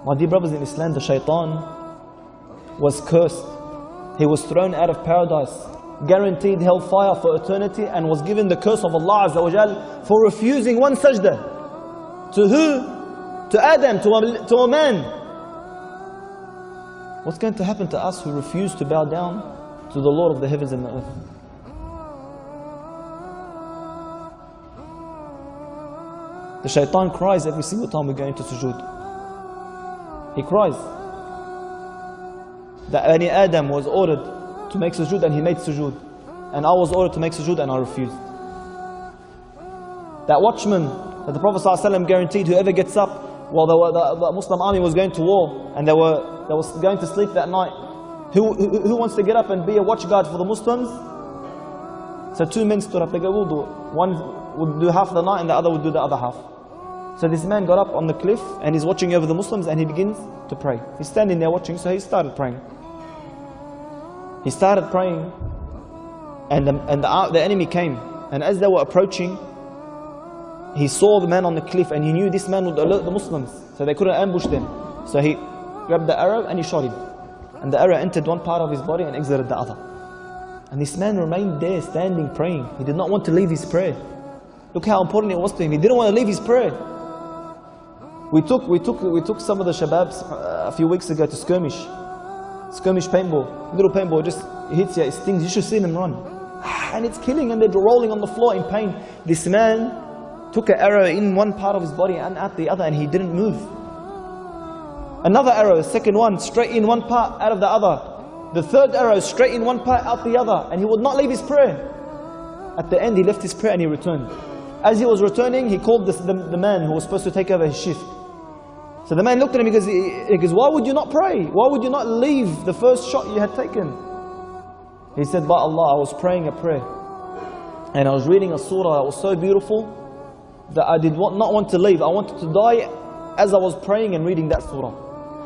My dear brothers in Islam, the shaitan was cursed. He was thrown out of paradise, guaranteed hellfire for eternity, and was given the curse of Allah Azza wa Jal for refusing one sajda. To who? To Adam, to a man. What's going to happen to us who refuse to bow down to the Lord of the heavens and the earth? The shaitan cries every single time we go into sujood. He cries. That Bani Adam was ordered to make sujood and he made sujood. And I was ordered to make sujood and I refused. That watchman that the Prophet ﷺ guaranteed, whoever gets up while the Muslim army was going to war and they was going to sleep that night, who wants to get up and be a watchguard for the Muslims? So two men stood up. They go, we'll do it. One would do half the night and the other would do the other half. So this man got up on the cliff and he's watching over the Muslims and he begins to pray. He's standing there watching, so he started praying. He started praying and the enemy came. And as they were approaching, he saw the man on the cliff and he knew this man would alert the Muslims, so they couldn't ambush them. So he grabbed the arrow and he shot him. And the arrow entered one part of his body and exited the other. And this man remained there standing praying. He did not want to leave his prayer. Look how important it was to him. He didn't want to leave his prayer. We took some of the shababs a few weeks ago to skirmish paintball. Little paintball just hits you, it stings. You should see them run, and it's killing, and they're rolling on the floor in pain. This man took an arrow in one part of his body and out the other, and he didn't move. Another arrow, the second one, straight in one part, out of the other. The third arrow, straight in one part, out the other, and he would not leave his prayer. At the end, he left his prayer and he returned. As he was returning, he called the man who was supposed to take over his shift. So the man looked at him, he goes, why would you not pray? Why would you not leave the first shot you had taken? He said, by Allah, I was praying a prayer. And I was reading a surah that was so beautiful that I did not want to leave. I wanted to die as I was praying and reading that surah.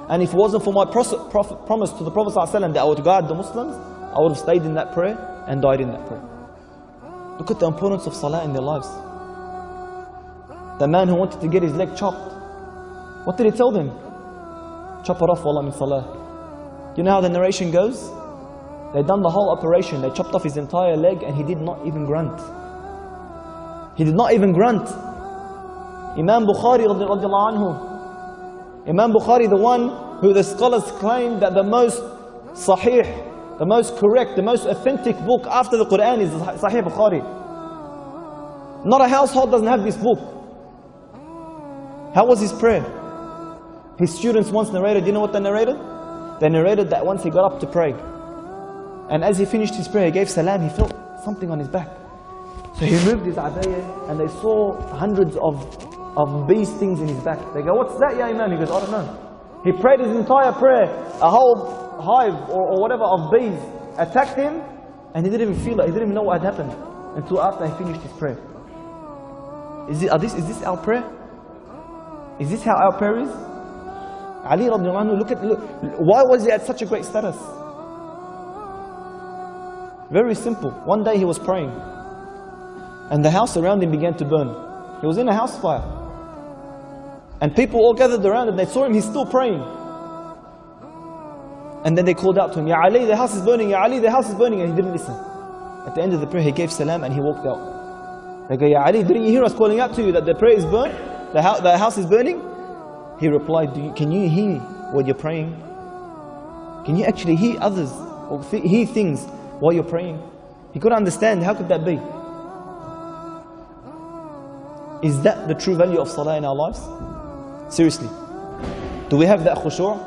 And if it wasn't for my promise to the Prophet ﷺ that I would guide the Muslims, I would have stayed in that prayer and died in that prayer. Look at the importance of salah in their lives. The man who wanted to get his leg chopped, what did he tell them? Chop it off, wallah min salah. Do you know how the narration goes? They done the whole operation. They chopped off his entire leg and he did not even grunt. He did not even grunt. Imam Bukhari radiallahu anhu. Imam Bukhari, the one who the scholars claim that the most sahih, the most correct, the most authentic book after the Quran is Sahih Bukhari. Not a household doesn't have this book. How was his prayer? His students once narrated, you know what they narrated? They narrated that once he got up to pray, and as he finished his prayer, he gave salam, he felt something on his back. So he moved his abaya and they saw hundreds of bee stings in his back. They go, what's that, ya Imam? He goes, I don't know. He prayed his entire prayer, a whole hive or whatever of bees attacked him, and he didn't even feel it. He didn't even know what had happened until after he finished his prayer. Is this our prayer? Is this how our prayer is? Ali radiallahu anhu, look, why was he at such a great status? Very simple. One day he was praying, and the house around him began to burn. He was in a house fire. And people all gathered around and they saw him, he's still praying. And then they called out to him, Ya Ali, the house is burning, Ya Ali, the house is burning, and he didn't listen. At the end of the prayer, he gave salam and he walked out. They go, Ya Ali, didn't you hear us calling out to you that the prayer is burnt? The house is burning? He replied, can you hear what you're praying? Can you actually hear others or hear things while you're praying? He couldn't understand, how could that be? Is that the true value of salah in our lives? Seriously, do we have that khushu'?